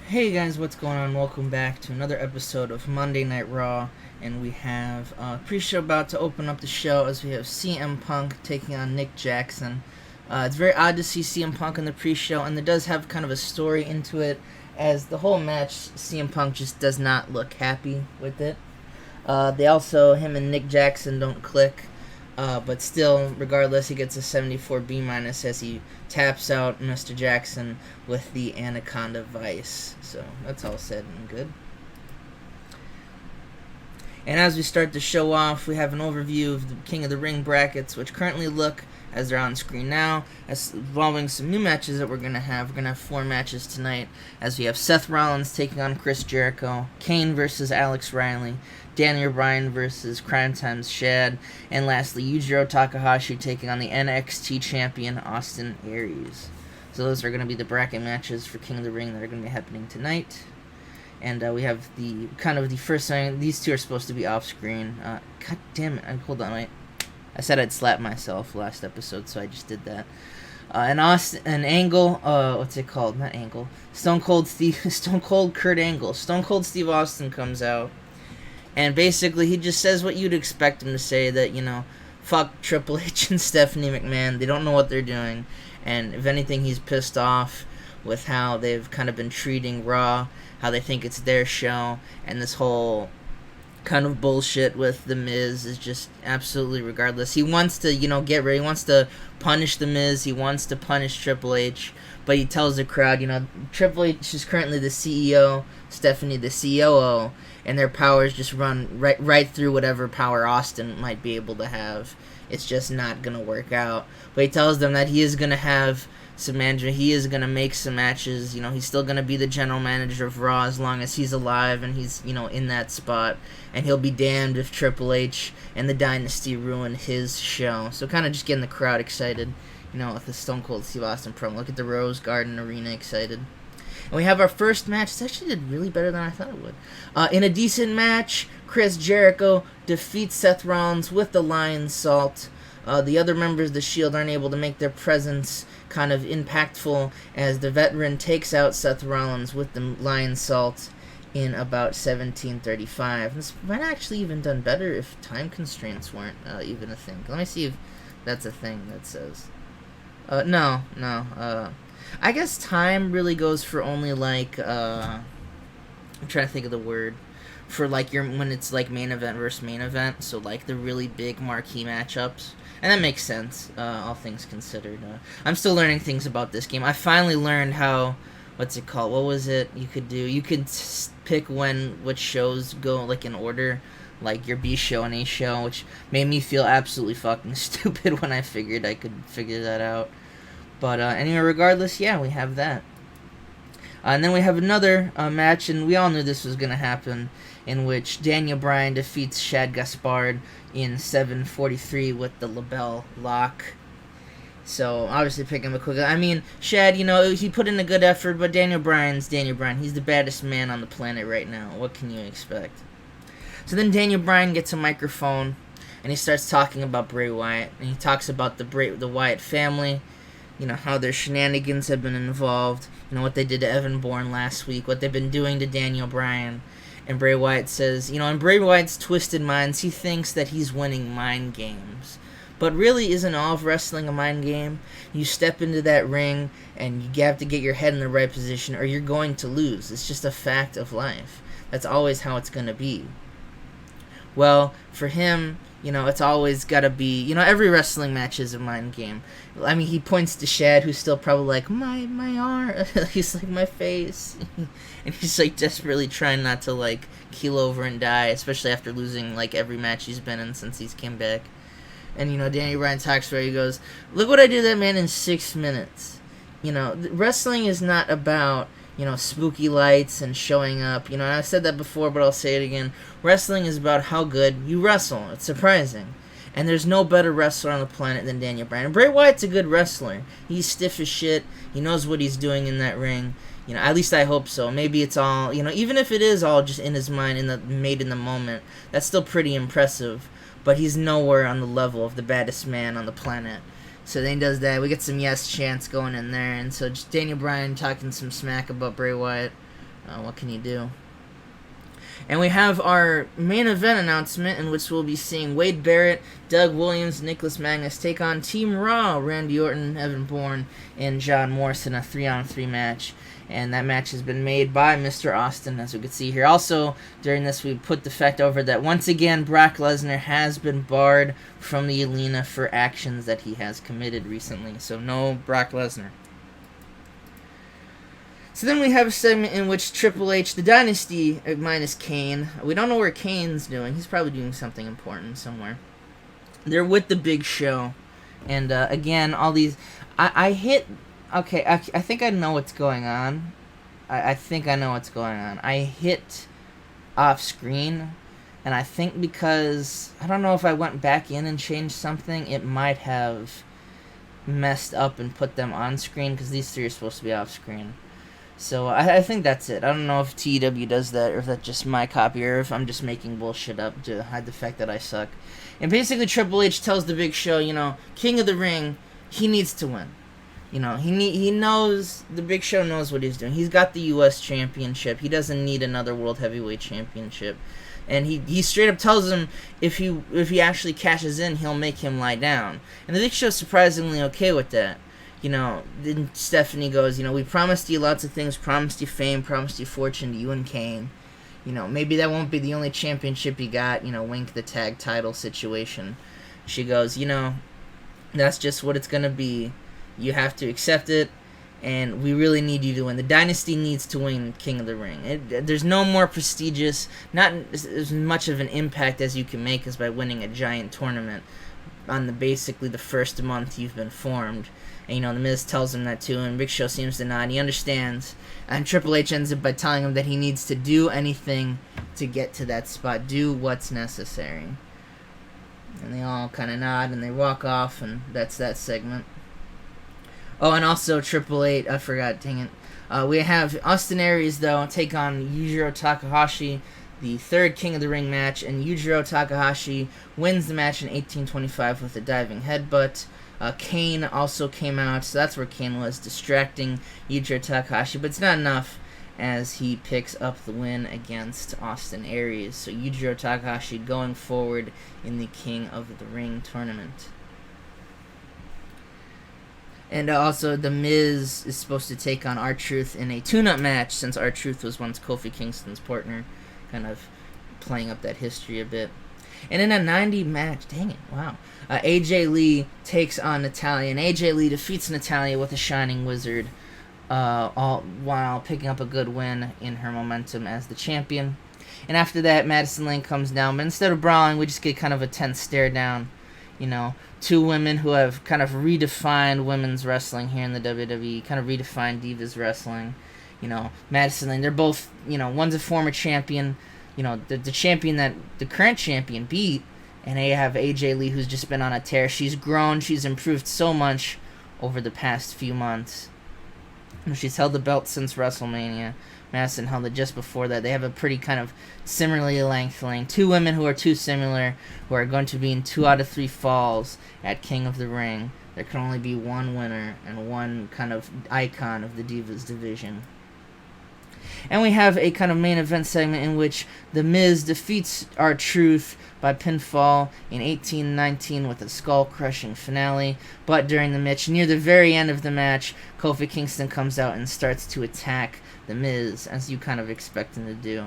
Hey guys, what's going on? Welcome back to another episode of Monday Night Raw, and we have pre-show about to open up the show as we have CM Punk taking on Nick Jackson. It's very odd to see CM Punk in the pre-show, and it does have kind of a story into it, as the whole match, CM Punk just does not look happy with it. Him and Nick Jackson don't click. But still, regardless, he gets a 74 B- as he taps out Mr. Jackson with the Anaconda Vice. So that's all said and good. And as we start to show off, we have an overview of the King of the Ring brackets, which currently look, as they're on screen now, as involving some new matches that we're going to have. We're going to have 4 matches tonight, as we have Seth Rollins taking on Chris Jericho, Kane versus Alex Riley, Daniel Bryan versus Crime Time's Shad, and lastly, Yujiro Takahashi taking on the NXT champion, Austin Aries. So those are going to be the bracket matches for King of the Ring that are going to be happening tonight. And we have the first thing. These two are supposed to be off screen. God damn it! Hold on, wait. I said I'd slap myself last episode, so I just did that. An Angle. What's it called? Not Angle. Stone Cold Kurt Angle. Stone Cold Steve Austin comes out, and basically he just says what you'd expect him to say. That fuck Triple H and Stephanie McMahon. They don't know what they're doing, and if anything, he's pissed off with how they've kind of been treating Raw, how they think it's their show, and this whole kind of bullshit with The Miz is just absolutely regardless. He wants to, get ready. He wants to punish The Miz. He wants to punish Triple H, but he tells the crowd, Triple H is currently the CEO, Stephanie the COO, and their powers just run right through whatever power Austin might be able to have. It's just not going to work out. But he tells them that he is going to have some management. He is going to make some matches. He's still going to be the general manager of Raw as long as he's alive and he's, in that spot. And he'll be damned if Triple H and the Dynasty ruin his show. So kind of just getting the crowd excited, with the Stone Cold Steve Austin promo. Look at the Rose Garden Arena excited. And we have our first match. This actually did really better than I thought it would. In a decent match, Chris Jericho defeats Seth Rollins with the Lion Salt. The other members of the Shield aren't able to make their presence kind of impactful as the veteran takes out Seth Rollins with the Lion Salt in about 17:35. This might actually even done better if time constraints weren't even a thing. Let me see if that's a thing that says. No. I guess time really goes for only I'm trying to think of the word. For when it's main event versus main event, so the really big marquee matchups. And that makes sense, all things considered. I'm still learning things about this game. I finally learned how, what's it called? What was it you could do? You could pick which shows go in order, your B show and A show, which made me feel absolutely fucking stupid when I figured I could figure that out. But anyway, regardless, yeah, we have that. And then we have another match, and we all knew this was going to happen, in which Daniel Bryan defeats Shad Gaspard in 7:43 with the label lock. So, obviously picking him a quick... I mean, Shad, he put in a good effort, but Daniel Bryan's Daniel Bryan. He's the baddest man on the planet right now. What can you expect? So then Daniel Bryan gets a microphone, and he starts talking about Bray Wyatt. And he talks about the Wyatt family, how their shenanigans have been involved, what they did to Evan Bourne last week, what they've been doing to Daniel Bryan. And Bray Wyatt says, in Bray Wyatt's twisted minds, he thinks that he's winning mind games. But really, isn't all of wrestling a mind game? You step into that ring, and you have to get your head in the right position, or you're going to lose. It's just a fact of life. That's always how it's going to be. Well, for him, it's always got to be, every wrestling match is a mind game. I mean, he points to Shad, who's still probably my arm. He's my face. And he's, desperately trying not to, keel over and die, especially after losing, every match he's been in since he's came back. And, Danny Bryan talks where he goes, look what I did to that man in 6 minutes. Wrestling is not about, spooky lights and showing up. And I said that before, but I'll say it again. Wrestling is about how good you wrestle. It's surprising. And there's no better wrestler on the planet than Daniel Bryan. And Bray Wyatt's a good wrestler. He's stiff as shit. He knows what he's doing in that ring. At least I hope so. Maybe it's all, even if it is all just in his mind, made in the moment, that's still pretty impressive. But he's nowhere on the level of the baddest man on the planet. So then he does that. We get some yes chants going in there. And so just Daniel Bryan talking some smack about Bray Wyatt. What can you do? And we have our main event announcement, in which we'll be seeing Wade Barrett, Doug Williams, Nicholas Magnus take on Team Raw, Randy Orton, Evan Bourne, and John Morrison, a 3-on-3 match. And that match has been made by Mr. Austin, as we can see here. Also, during this, we put the fact over that once again, Brock Lesnar has been barred from the arena for actions that he has committed recently. So no Brock Lesnar. So then we have a segment in which Triple H, the Dynasty, minus Kane. We don't know where Kane's doing. He's probably doing something important somewhere. They're with the Big Show. And again, all these... I hit... Okay, I think I know what's going on. I think I know what's going on. I hit off screen. And I think because... I don't know if I went back in and changed something. It might have messed up and put them on screen. Because these three are supposed to be off screen. So, I think that's it. I don't know if TEW does that, or if that's just my copy, or if I'm just making bullshit up to hide the fact that I suck. And basically, Triple H tells the Big Show, King of the Ring, he needs to win. He knows, the Big Show knows what he's doing. He's got the U.S. Championship. He doesn't need another World Heavyweight Championship. And he straight up tells him if he actually cashes in, he'll make him lie down. And the Big Show's surprisingly okay with that. Then Stephanie goes, we promised you lots of things, promised you fame, promised you fortune to you and Kane. Maybe that won't be the only championship you got, wink the tag title situation. She goes, that's just what it's going to be. You have to accept it, and we really need you to win. The Dynasty needs to win King of the Ring. There's no more prestigious, not as much of an impact as you can make as by winning a giant tournament on basically the first month you've been formed. And, The Miz tells him that too, and Big Show seems to nod. He understands. And Triple H ends up by telling him that he needs to do anything to get to that spot. Do what's necessary. And they all kind of nod, and they walk off, and that's that segment. Oh, and also Triple H, I forgot, dang it. We have Austin Aries, though, take on Yujiro Takahashi, the third King of the Ring match, and Yujiro Takahashi wins the match in 1825 with a diving headbutt. Kane also came out, so that's where Kane was, distracting Yujiro Takahashi, but it's not enough as he picks up the win against Austin Aries. So Yujiro Takahashi going forward in the King of the Ring tournament. And also, The Miz is supposed to take on R-Truth in a tune-up match, since R-Truth was once Kofi Kingston's partner, kind of playing up that history a bit. And in a 90 match, dang it, wow. AJ Lee takes on Natalya, and AJ Lee defeats Natalya with a Shining Wizard, all while picking up a good win in her momentum as the champion. And after that, Madison Rayne comes down, but instead of brawling, we just get kind of a tense stare down. Two women who have kind of redefined women's wrestling here in the WWE, kind of redefined Divas wrestling. Madison Rayne, they're both, one's a former champion, the champion that the current champion beat, and they have AJ Lee, who's just been on a tear. She's grown, she's improved so much over the past few months. She's held the belt since WrestleMania. Madison held it just before that. They have a pretty kind of similarly length lane. Two women who are too similar, who are going to be in 2 out of 3 falls at King of the Ring. There can only be one winner and one kind of icon of the Divas division. And we have a kind of main event segment in which The Miz defeats R-Truth by pinfall in 1819 with a skull-crushing finale. But during the match, near the very end of the match, Kofi Kingston comes out and starts to attack The Miz, as you kind of expect him to do.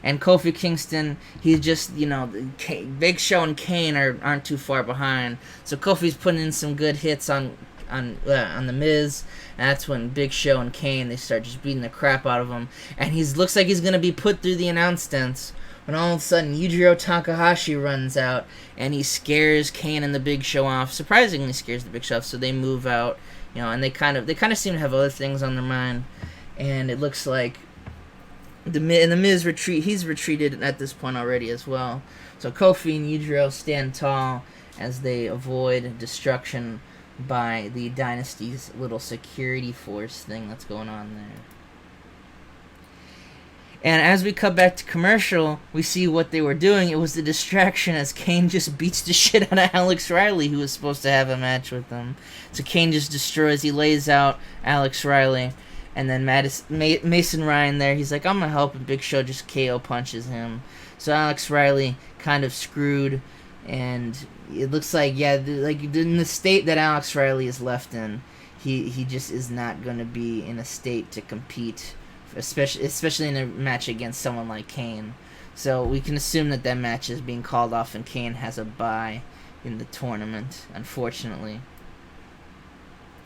And Kofi Kingston, he's just, Big Show and Kane aren't too far behind. So Kofi's putting in some good hits on The Miz. And that's when Big Show and Kane, they start just beating the crap out of him. And he looks like he's going to be put through the announce tents, when all of a sudden Yujiro Takahashi runs out and he scares Kane and the Big Show off. Surprisingly scares the Big Show off, so they move out. And they kind of seem to have other things on their mind. And it looks like the Miz he's retreated at this point already as well. So Kofi and Yujiro stand tall as they avoid destruction by the Dynasty's little security force thing that's going on there. And as we cut back to commercial, we see what they were doing. It was the distraction as Kane just beats the shit out of Alex Riley, who was supposed to have a match with them. So Kane just destroys, he lays out Alex Riley. And then Mason Ryan there, he's like, I'm going to help, and Big Show just KO punches him. So Alex Riley kind of screwed, and it looks like, yeah, like in the state that Alex Riley is left in, he just is not going to be in a state to compete, especially in a match against someone like Kane. So we can assume that match is being called off, and Kane has a bye in the tournament, unfortunately.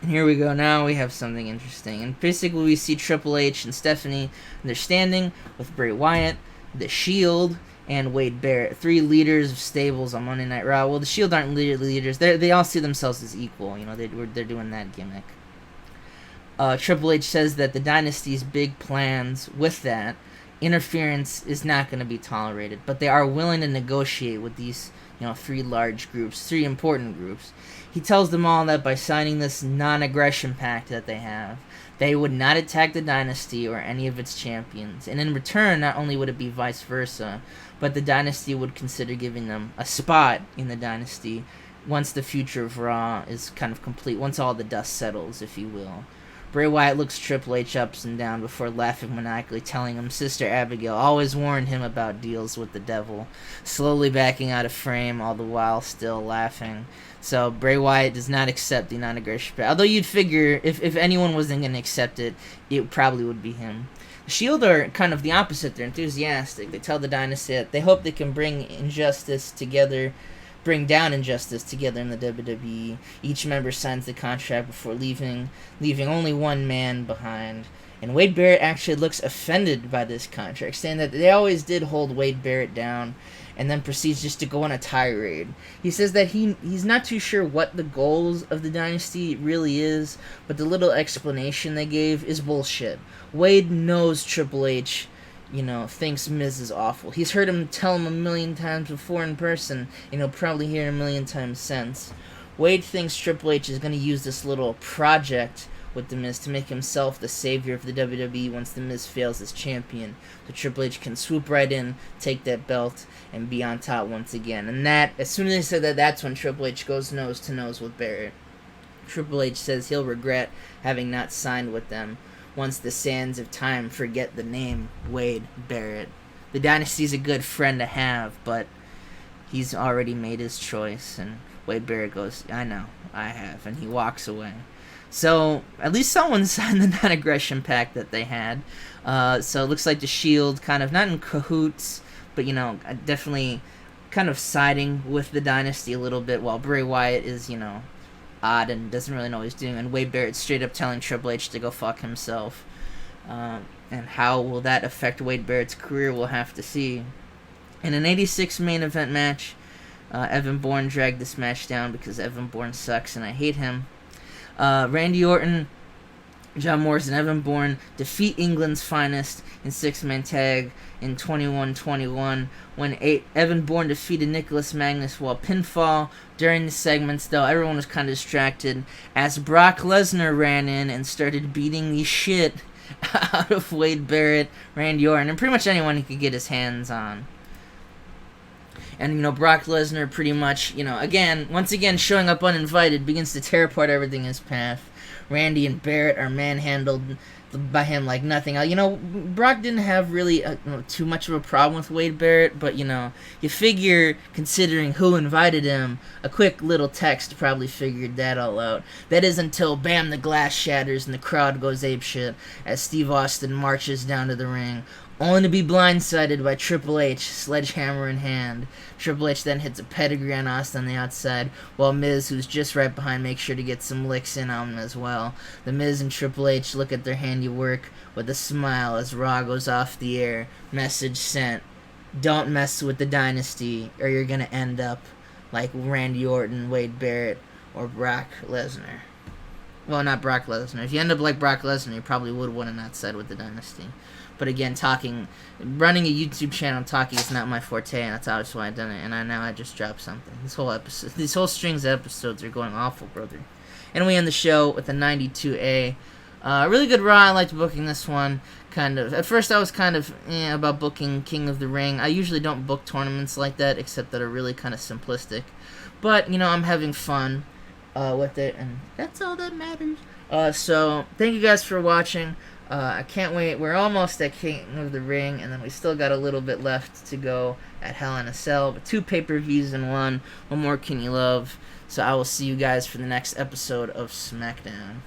And here we go. Now we have something interesting. And basically we see Triple H and Stephanie, and they're standing with Bray Wyatt, The Shield, and Wade Barrett. 3 leaders of stables on Monday Night Raw. Well, The Shield aren't leaders. They all see themselves as equal. You know, they're doing that gimmick. Triple H says that the Dynasty's big plans with that interference is not going to be tolerated, but they are willing to negotiate with these, 3 large groups, 3 important groups. He tells them all that by signing this non-aggression pact that they have, they would not attack the Dynasty or any of its champions. And in return, not only would it be vice versa, but the Dynasty would consider giving them a spot in the Dynasty once the future of Raw is kind of complete, once all the dust settles, if you will. Bray Wyatt looks Triple H up and down before laughing maniacally, telling him Sister Abigail always warned him about deals with the devil, slowly backing out of frame, all the while still laughing. So Bray Wyatt does not accept the non-aggression pact. Although you'd figure if anyone wasn't going to accept it, it probably would be him. The Shield are kind of the opposite. They're enthusiastic. They tell the Dynasty that they hope they can bring down injustice together in the WWE. Each member signs the contract before leaving only one man behind. And Wade Barrett actually looks offended by this contract, saying that they always did hold Wade Barrett down, and then proceeds just to go on a tirade. He says that he's not too sure what the goals of the Dynasty really is, but the little explanation they gave is bullshit. Wade knows Triple H thinks Miz is awful. He's heard him tell him a million times before in person, and he'll probably hear it a million times since. Wade thinks Triple H is going to use this little project with The Miz to make himself the savior of the WWE once The Miz fails as champion. So Triple H can swoop right in, take that belt, and be on top once again. And that, as soon as they said that, that's when Triple H goes nose to nose with Barrett. Triple H says he'll regret having not signed with them once the sands of time forget the name Wade Barrett. The Dynasty's a good friend to have, but he's already made his choice. And Wade Barrett goes, I know, I have. And he walks away. So, at least someone signed the non-aggression pact that they had. So it looks like the Shield kind of, not in cahoots, but, definitely kind of siding with the Dynasty a little bit, while Bray Wyatt is, odd and doesn't really know what he's doing, and Wade Barrett straight up telling Triple H to go fuck himself. And how will that affect Wade Barrett's career, we'll have to see. In an 86 main event match, Evan Bourne dragged this match down because Evan Bourne sucks and I hate him. Randy Orton, John Morrison, and Evan Bourne defeat England's finest in 6-man tag in 21-21 when Evan Bourne defeated Nicholas Magnus while pinfall. During the segments, though, everyone was kind of distracted as Brock Lesnar ran in and started beating the shit out of Wade Barrett, Randy Orton, and pretty much anyone he could get his hands on. And, Brock Lesnar pretty much, once again showing up uninvited, begins to tear apart everything in his path. Randy and Barrett are manhandled by him like nothing. Brock didn't have really too much of a problem with Wade Barrett, but, you figure, considering who invited him, a quick little text probably figured that all out. That is until, bam, the glass shatters and the crowd goes apeshit as Steve Austin marches down to the ring, only to be blindsided by Triple H, sledgehammer in hand. Triple H then hits a pedigree on Austin on the outside, while Miz, who's just right behind, makes sure to get some licks in on him as well. The Miz and Triple H look at their handiwork with a smile as Raw goes off the air. Message sent. Don't mess with the Dynasty, or you're going to end up like Randy Orton, Wade Barrett, or Brock Lesnar. Well, not Brock Lesnar. If you end up like Brock Lesnar, you probably would want to not side with the Dynasty. But again, running a YouTube channel talking is not my forte, and that's obviously why I've done it. And I just dropped something. These whole strings of episodes are going awful, brother. And we end the show with a 92A. Really good Raw. I liked booking this one. Kind of. At first, I was kind of about booking King of the Ring. I usually don't book tournaments like that, except that are really kind of simplistic. But I'm having fun with it, and that's all that matters. So thank you guys for watching. I can't wait. We're almost at King of the Ring, and then we still got a little bit left to go at Hell in a Cell. But 2 pay-per-views in one. What more can you love? So I will see you guys for the next episode of SmackDown.